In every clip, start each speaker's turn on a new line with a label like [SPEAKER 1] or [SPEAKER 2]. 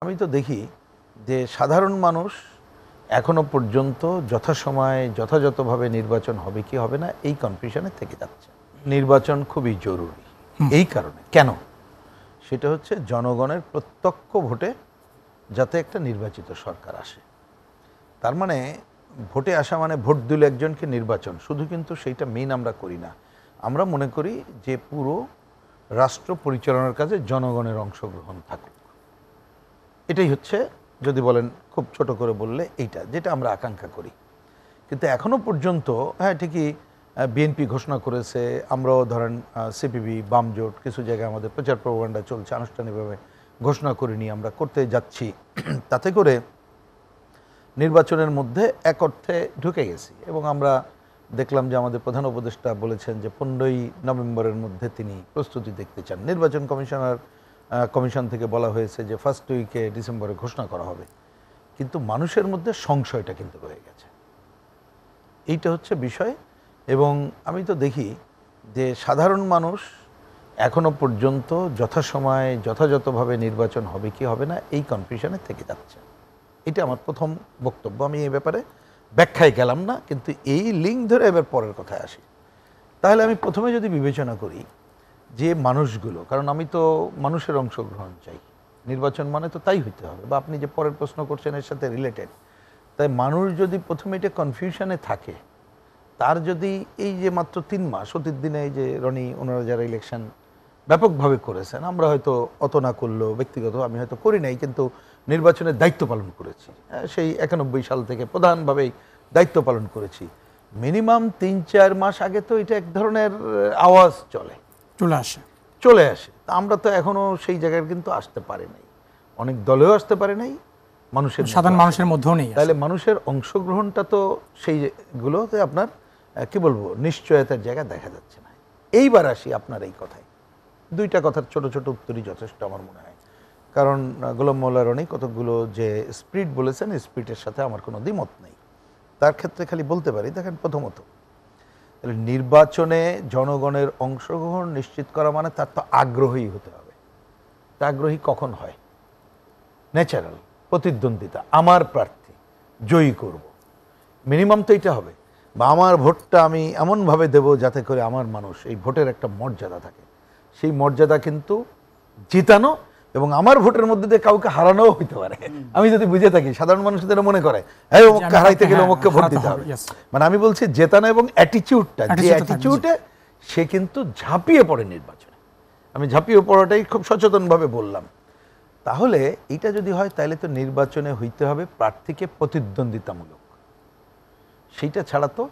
[SPEAKER 1] আমি তো দেখি যে সাধারণ মানুষ এখনো পর্যন্ত যথাসময়ে যথাযথভাবে নির্বাচন হবে কি হবে না এই কনফিউশনে থেকে যাচ্ছে। নির্বাচন খুবই জরুরি এই কারণে, কেন সেটা হচ্ছে জনগণের প্রত্যক্ষ ভোটে যাতে একটা নির্বাচিত সরকার আসে। তার মানে ভোটে আসা মানে ভোট দিল একজনকে নির্বাচন, শুধু কিন্তু সেইটা মেইন আমরা করি না। আমরা মনে করি যে পুরো রাষ্ট্র পরিচালনার কাজে জনগণের অংশগ্রহণ থাকুক। এটাই হচ্ছে, যদি বলেন খুব ছোট করে বললে, এইটা যেটা আমরা আকাঙ্ক্ষা করি। কিন্তু এখনো পর্যন্ত হ্যাঁ ঠিকই বিএনপি ঘোষণা করেছে, আমরাও ধরেন সিপিবি বাম জোট কিছু জায়গায় আমাদের প্রচার প্রপাগান্ডা চলছে, আনুষ্ঠানিকভাবে ঘোষণা করিনি, আমরা করতে যাচ্ছি। তাতে করে নির্বাচনের মধ্যে এক অর্থে ঢুকে গেছি। এবং আমরা দেখলাম যে আমাদের প্রধান উপদেষ্টা বলেছেন যে 15ই নভেম্বরের মধ্যে তিনি প্রস্তুতি দেখতে চান। নির্বাচন কমিশন থেকে বলা হয়েছে যে ফার্স্ট উইকে ডিসেম্বরে ঘোষণা করা হবে। কিন্তু মানুষের মধ্যে সংশয়টা কিন্তু রয়ে গেছে, এইটা হচ্ছে বিষয়। এবং আমি তো দেখি যে সাধারণ মানুষ এখনো পর্যন্ত যথাসময়ে যথাযথভাবে নির্বাচন হবে কি হবে না এই কনফিউশনে থেকে যাচ্ছে। এটা আমার প্রথম বক্তব্য। আমি এই ব্যাপারে ব্যাখ্যায় গেলাম না, কিন্তু এই লিঙ্ক ধরে এবার পরের কথায় আসি। তাহলে আমি প্রথমে যদি বিবেচনা করি যে মানুষগুলো, কারণ আমি তো মানুষের অংশগ্রহণ চাই, নির্বাচন মানে তো তাই হইতে হবে, বা আপনি যে পরের প্রশ্ন করছেন এর সাথে রিলেটেড। তাই মানুষ যদি প্রথমে এটা কনফিউশনে থাকে, তার যদি এই যে মাত্র 3 মাস অতীত দিনে এই যে রনি ওনারা যারা ইলেকশন ব্যাপকভাবে করেছেন, আমরা হয়তো অত না করলেও ব্যক্তিগত আমি হয়তো করি নাই, কিন্তু নির্বাচনের দায়িত্ব পালন করেছি। সেই 91 সাল থেকে প্রধানভাবেই দায়িত্ব পালন করেছি। মিনিমাম 3-4 মাস আগে তো এটা এক ধরনের আওয়াজ চলে আসে। তা আমরা তো এখনো সেই জায়গায় কিন্তু আসতে পারি নাই, অনেক দলেও আসতে পারে নাই, সাধারণ মানুষের মধ্যেও নেই। তাহলে মানুষের অংশগ্রহণটা তো সেইগুলোতে আপনার কি বলবো নিশ্চয়তার জায়গা দেখা যাচ্ছে না। এইবার আসি আপনার এই কথায়, 2টা কথার ছোট ছোট উত্তরই যথেষ্ট আমার মনে হয়। কারণ গোলাম মোল্লা রনি কতগুলো যে স্পিরিট বলেছেন, স্পিরিটের সাথে আমার কোনো দ্বিমত নেই। তার ক্ষেত্রে খালি বলতে পারি, দেখেন প্রথমত নির্বাচনে জনগণের অংশগ্রহণ নিশ্চিত করা মানে তার তো আগ্রহী হতে হবে। তা আগ্রহী কখন হয়? ন্যাচারাল প্রতিদ্বন্দ্বিতা, আমার প্রার্থী জয়ী করব, মিনিমাম তো এটা হবে। বা আমার ভোটটা আমি এমনভাবে দেব যাতে করে আমার মানুষ এই ভোটের একটা মর্যাদা থাকে। সেই মর্যাদা কিন্তু জিতানো এবং আমার ভোটের মধ্যে দিয়ে কাউকে হারানোও হইতে পারে। আমি যদি বুঝে থাকি, সাধারণ মানুষ যেন মনে করে এই অমুককে হারাইতে গেলে অমুককে ভোট দিতে হবে। মানে আমি বলছি জেতানো এবং অ্যাটিটিউডটা, যে অ্যাটিটিউডে সে কিন্তু ঝাঁপিয়ে পড়ে নির্বাচনে। আমি ঝাঁপিয়ে পড়াটাই খুব সচেতনভাবে বললাম। তাহলে এটা যদি হয় তাহলে তো নির্বাচনে হইতে হবে প্রার্থীকে প্রতিদ্বন্দ্বিতামূলক। সেইটা ছাড়া তো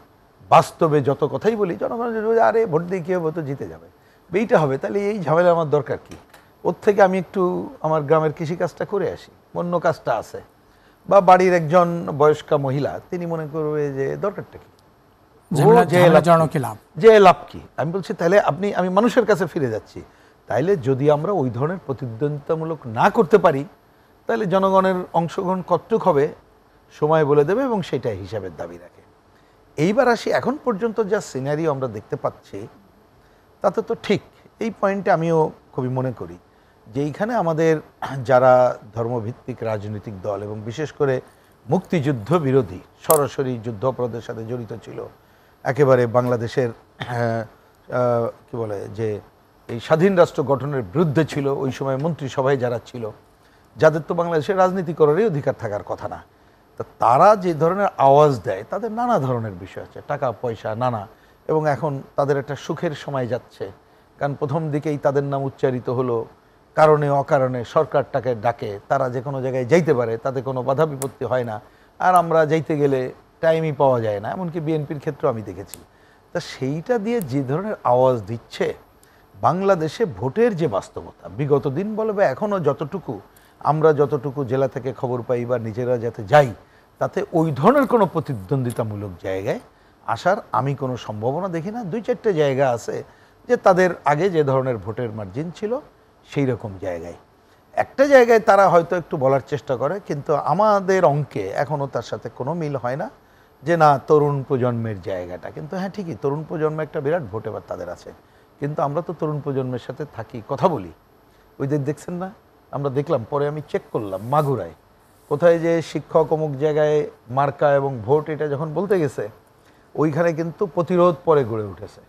[SPEAKER 1] বাস্তবে যত কথাই বলি জনগণ আরে ভোট দিয়ে কী হবে, তো জিতে যাবে, এইটা হবে। তাহলে এই ঝামেলা আমার দরকার কি? ওর থেকে আমি একটু আমার গ্রামের কৃষিকাজটা করে আসি, অন্য কাজটা আছে। বা বাড়ির একজন বয়স্কা মহিলা, তিনি মনে করবে যে দরকারটা কি, যে লাভ কি। আমি বলছি তাহলে আমি মানুষের কাছে ফিরে যাচ্ছি। তাইলে যদি আমরা ওই ধরনের প্রতিদ্বন্দ্বিতামূলক না করতে পারি, তাহলে জনগণের অংশগ্রহণ কতটুক হবে সময় বলে দেবে এবং সেটাই হিসাবের দাবি রাখে। এইবার আসি, এখন পর্যন্ত যা সিনারিও আমরা দেখতে পাচ্ছি তাতে তো ঠিক এই পয়েন্টে আমিও খুবই মনে করি যে এইখানে আমাদের যারা ধর্মভিত্তিক রাজনৈতিক দল এবং বিশেষ করে মুক্তিযুদ্ধ বিরোধী, সরাসরি যুদ্ধ অপরাধের সাথে জড়িত ছিল, একেবারে বাংলাদেশের কি বলে যে এই স্বাধীন রাষ্ট্র গঠনের বিরুদ্ধে ছিল, ওই সময় মন্ত্রিসভায় যারা ছিল, যাদের তো বাংলাদেশের রাজনীতি করারই অধিকার থাকার কথা না, তা তারা যে ধরনের আওয়াজ দেয় তাদের নানা ধরনের বিষয় আছে, টাকা পয়সা নানা। এবং এখন তাদের একটা সুখের সময় যাচ্ছে, কারণ প্রথম দিকেই তাদের নাম উচ্চারিত হলো, কারণে অকারণে সরকারটাকে ডাকে, তারা যে কোনো জায়গায় যাইতে পারে, তাতে কোনো বাধা বিপত্তি হয় না। আর আমরা যাইতে গেলে টাইমই পাওয়া যায় না, এমনকি বিএনপির ক্ষেত্রেও আমি দেখেছি। তা সেইটা দিয়ে যে ধরনের আওয়াজ দিচ্ছে, বাংলাদেশে ভোটের যে বাস্তবতা বিগত দিন বলবে, এখনও আমরা যতটুকু জেলা থেকে খবর পাই বা নিজেরা যাতে যাই, তাতে ওই ধরনের কোনো প্রতিদ্বন্দ্বিতামূলক জায়গায় আসার আমি কোনো সম্ভাবনা দেখি না। 2-4টে জায়গা আছে যে তাদের আগে যে ধরনের ভোটের মার্জিন ছিল সেই রকম জায়গায়, একটা জায়গায় তারা হয়তো একটু বলার চেষ্টা করে, কিন্তু আমাদের অঙ্কে এখনও তার সাথে কোনো মিল হয় না। যে না, তরুণ প্রজন্মের জায়গাটা কিন্তু হ্যাঁ ঠিকই, তরুণ প্রজন্মে একটা বিরাট ভোট এবার তাদের আছে, কিন্তু আমরা তো তরুণ প্রজন্মের সাথে থাকি, কথা বলি। ওই যে দেখছেন না আমরা দেখলাম, পরে আমি চেক করলাম মাগুরায় কোথায় যে শিক্ষক অমুক জায়গায় মার্কা এবং ভোট এটা যখন বলতে গেছে, ওইখানে কিন্তু প্রতিরোধ পরে গড়ে উঠেছে।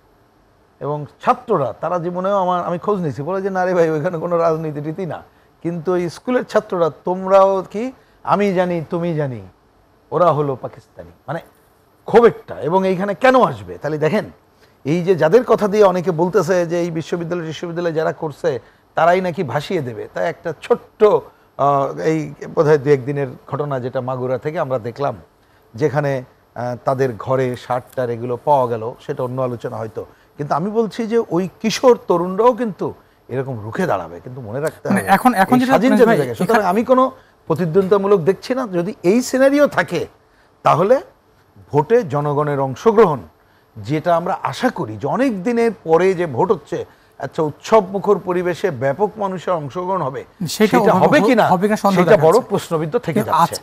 [SPEAKER 1] এবং ছাত্ররা তারা জীবনেও আমি খোঁজ নিয়েছি, বলে যে না রে ভাই ওইখানে কোনো রাজনীতি রীতি না, কিন্তু এই স্কুলের ছাত্ররা তোমরাও কি আমি জানি তুমি জানি ওরা হলো পাকিস্তানি, মানে ক্ষোভেরটা। এবং এইখানে কেন আসবে তাহলে দেখেন, এই যে যাদের কথা দিয়ে অনেকে বলতেছে যে এই বিশ্ববিদ্যালয় যারা করছে তারাই নাকি ভাসিয়ে দেবে, তাই একটা ছোট্ট এই বোধহয় 2-1 দিনের ঘটনা যেটা মাগুরা থেকে আমরা দেখলাম, যেখানে তাদের ঘরে শার্টটার এগুলো পাওয়া গেল, সেটা অন্য আলোচনা হয়তো। কিন্তু আমি বলছি যে ওই কিশোর তরুণরাও কিন্তু এরকম রুখে দাঁড়াবে, কিন্তু মনে রাখতে হবে
[SPEAKER 2] এখন
[SPEAKER 1] স্বাধীন জায়গায়। সুতরাং আমি কোনো প্রতিদ্বন্দ্বিতামূলক দেখছি না। যদি এই সিনারিও থাকে তাহলে ভোটে জনগণের অংশগ্রহণ, যেটা আমরা আশা করি যে অনেক দিনের পরে যে ভোট হচ্ছে, আচ্ছা উৎসব মুখর পরিবেশে ব্যাপক মানুষের অংশগ্রহণ হবে, সেটা হবে কিনা সেটা বড় প্রশ্নবিদ্ধ থেকে যাচ্ছে।